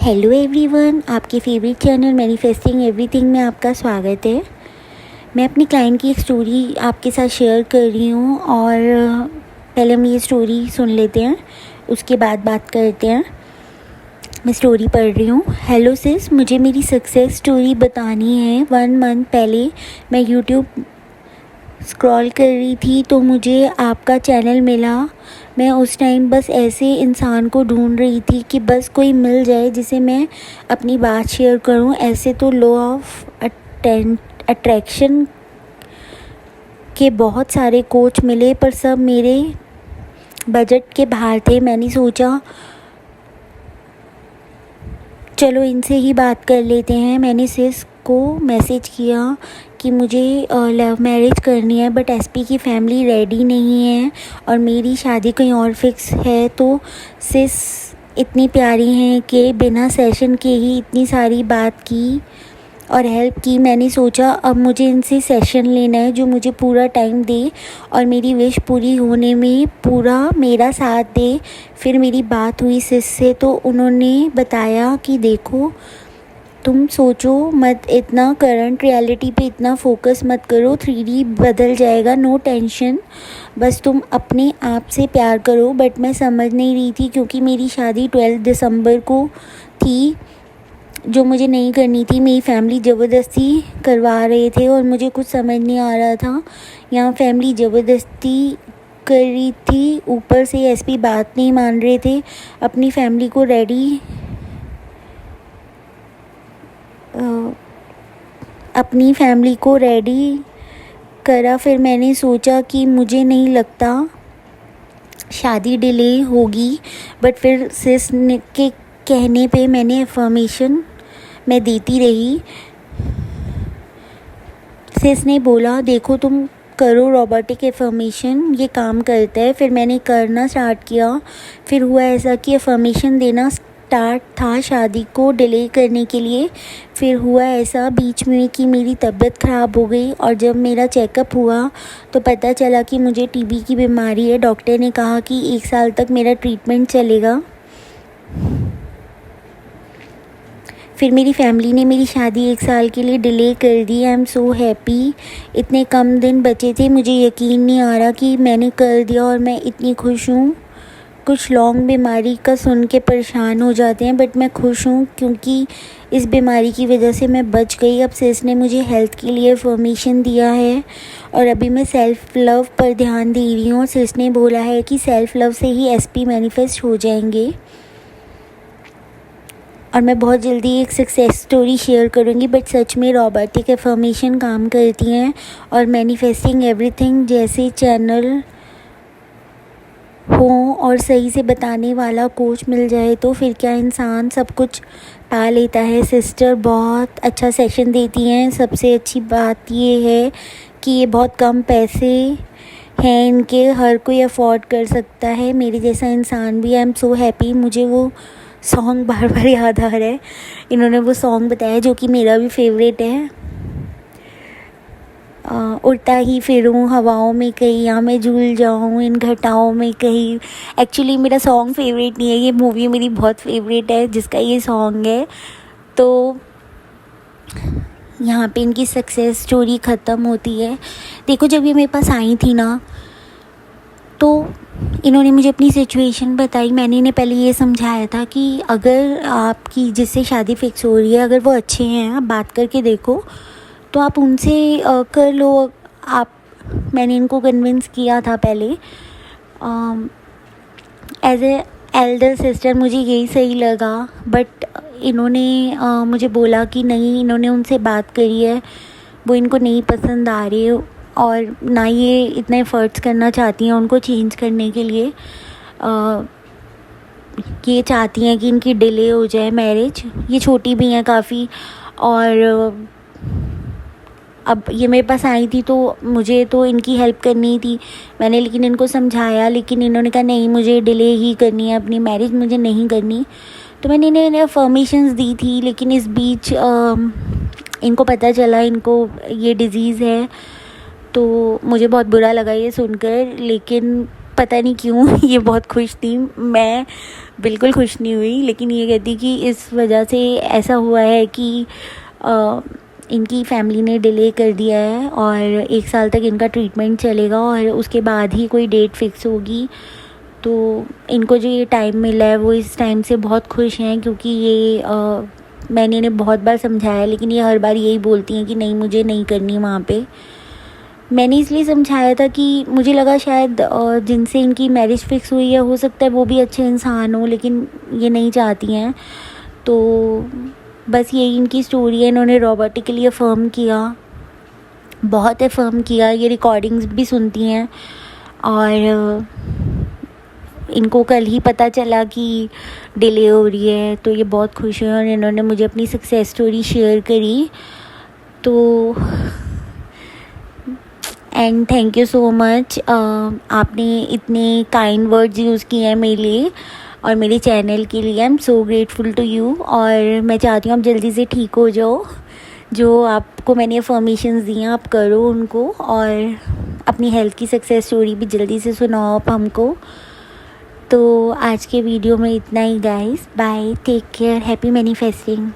Hello everyone, आपके favourite channel manifesting everything में आपका स्वागत है। मैं अपनी क्लाइंट की एक स्टोरी आपके साथ शेयर कर रही हूँ और पहले हम ये स्टोरी सुन लेते हैं, उसके बाद बात करते हैं। मैं स्टोरी पढ़ रही हूँ। हेलो सिस, मुझे मेरी सक्सेस स्टोरी बतानी है। 1 मंथ पहले मैं यूट्यूब स्क्रॉल कर रही थी तो मुझे आपका चैनल मिला। मैं उस टाइम बस ऐसे इंसान को ढूंढ रही थी कि बस कोई मिल जाए जिसे मैं अपनी बात शेयर करूं। ऐसे तो लॉ ऑफ अट्रैक्शन के बहुत सारे कोच मिले पर सब मेरे बजट के बाहर थे। मैंने सोचा चलो इनसे ही बात कर लेते हैं। मैंने सिस को मैसेज किया कि मुझे लव मैरिज करनी है बट एसपी की फैमिली रेडी नहीं है और मेरी शादी कहीं और फिक्स है। तो सिस इतनी प्यारी हैं कि बिना सेशन के ही इतनी सारी बात की और हेल्प की। मैंने सोचा अब मुझे इनसे सेशन लेना है जो मुझे पूरा टाइम दे और मेरी विश पूरी होने में पूरा मेरा साथ दे। फिर मेरी बात हुई सिस से तो उन्होंने बताया कि देखो, तुम सोचो मत इतना, करंट रियलिटी पे इतना फोकस मत करो, 3D बदल जाएगा, नो टेंशन, बस तुम अपने आप से प्यार करो। बट मैं समझ नहीं रही थी क्योंकि मेरी शादी 12 दिसंबर को थी जो मुझे नहीं करनी थी। मेरी फैमिली ज़बरदस्ती करवा रहे थे और मुझे कुछ समझ नहीं आ रहा था। यहाँ फैमिली ज़बरदस्ती कर रही थी, ऊपर से एसपी बात नहीं मान रहे थे। अपनी फैमिली को रेडी करा। फिर मैंने सोचा कि मुझे नहीं लगता शादी डिले होगी बट फिर सिस के कहने पे मैंने अफर्मेशन मैं देती रही। सिस ने बोला देखो तुम करो रोबोटिक अफर्मेशन, ये काम करता है। फिर मैंने करना स्टार्ट किया। फिर हुआ ऐसा कि अफर्मेशन देना स्टार्ट था शादी को डिले करने के लिए। फिर हुआ ऐसा बीच में कि मेरी तबीयत ख़राब हो गई और जब मेरा चेकअप हुआ तो पता चला कि मुझे टीबी की बीमारी है। डॉक्टर ने कहा कि 1 साल तक मेरा ट्रीटमेंट चलेगा। फिर मेरी फैमिली ने मेरी शादी 1 साल के लिए डिले कर दी। आई एम सो हैप्पी। इतने कम दिन बचे थे, मुझे यकीन नहीं आ रहा कि मैंने कर दिया और मैं इतनी खुश हूँ। कुछ लॉन्ग बीमारी का सुन के परेशान हो जाते हैं बट मैं खुश हूँ क्योंकि इस बीमारी की वजह से मैं बच गई। अब सिस ने मुझे हेल्थ के लिए इन्फॉर्मेशन दिया है और अभी मैं सेल्फ़ लव पर ध्यान दे रही हूँ। सिस ने बोला है कि सेल्फ़ लव से ही एसपी मैनिफेस्ट हो जाएंगे और मैं बहुत जल्दी एक सक्सेस स्टोरी शेयर करूँगी। बट सच में रोबोटिक अफर्मेशन काम करती हैं और मैनिफेस्टिंग एवरीथिंग जैसे चैनल हो और सही से बताने वाला कोच मिल जाए तो फिर क्या इंसान सब कुछ पा लेता है। सिस्टर बहुत अच्छा सेशन देती हैं। सबसे अच्छी बात ये है कि ये बहुत कम पैसे हैं इनके, हर कोई अफोर्ड कर सकता है, मेरे जैसा इंसान भी। आई एम सो हैप्पी। मुझे वो सॉन्ग बार बार याद आ रहा है। इन्होंने वो सॉन्ग बताया जो कि मेरा भी फेवरेट है। उड़ता ही फिरूं हवाओं में कहीं, या मैं झूल जाऊं इन घटाओं में कहीं। एक्चुअली मेरा सॉन्ग फेवरेट नहीं है, ये मूवी मेरी बहुत फेवरेट है जिसका ये सॉन्ग है। तो यहाँ पे इनकी सक्सेस स्टोरी ख़त्म होती है। देखो, जब ये मेरे पास आई थी ना तो इन्होंने मुझे अपनी सिचुएशन बताई। मैंने इन्हें पहले ये समझाया था कि अगर आपकी जिससे शादी फ़िक्स हो रही है अगर वो अच्छे हैं, आप बात करके देखो तो आप उनसे कर लो। मैंने इनको कन्विंस किया था पहले। एज ए एल्डर सिस्टर मुझे यही सही लगा बट इन्होंने मुझे बोला कि नहीं, इन्होंने उनसे बात करी है, वो इनको नहीं पसंद आ रही और ना ये इतने एफर्ट्स करना चाहती हैं उनको चेंज करने के लिए। ये चाहती हैं कि इनकी डिले हो जाए मैरिज। ये छोटी भी हैं काफ़ी और अब ये मेरे पास आई थी तो मुझे तो इनकी हेल्प करनी थी। मैंने लेकिन इनको समझाया, लेकिन इन्होंने कहा नहीं, मुझे डिले ही करनी है अपनी मैरिज, मुझे नहीं करनी। तो मैंने इन्हें अफर्मेशंस दी थी लेकिन इस बीच इनको पता चला इनको ये डिज़ीज़ है तो मुझे बहुत बुरा लगा ये सुनकर। लेकिन पता नहीं क्यों ये बहुत खुश थी, मैं बिल्कुल खुश नहीं हुई। लेकिन ये कहती कि इस वजह से ऐसा हुआ है कि इनकी फैमिली ने डिले कर दिया है और 1 साल तक इनका ट्रीटमेंट चलेगा और उसके बाद ही कोई डेट फिक्स होगी। तो इनको जो ये टाइम मिला है वो इस टाइम से बहुत खुश हैं, क्योंकि ये मैंने इन्हें बहुत बार समझाया लेकिन ये हर बार यही बोलती हैं कि नहीं, मुझे नहीं करनी वहाँ पे। मैंने इसलिए समझाया था कि मुझे लगा शायद जिनसे इनकी मैरिज फिक्स हुई है हो सकता है वो भी अच्छे इंसान हो, लेकिन ये नहीं चाहती हैं। तो बस यही इनकी स्टोरी है। इन्होंने रोबोटिकली अफर्म किया, बहुत अफर्म किया। ये रिकॉर्डिंग्स भी सुनती हैं और इनको कल ही पता चला कि डिले हो रही है, तो ये बहुत खुश हैं और इन्होंने मुझे अपनी सक्सेस स्टोरी शेयर करी। तो and thank you so much, आपने इतने काइंड वर्ड्स यूज़ किए हैं मेरे लिए और मेरे चैनल के लिए। I am so grateful to you. और मैं चाहती हूँ आप जल्दी से ठीक हो जाओ। जो आपको मैंने अफर्मेशंस दी हैं आप करो उनको, और अपनी हेल्थ की सक्सेस स्टोरी भी जल्दी से सुनाओ आप हमको। तो आज के वीडियो में इतना ही guys, bye, take care, happy manifesting.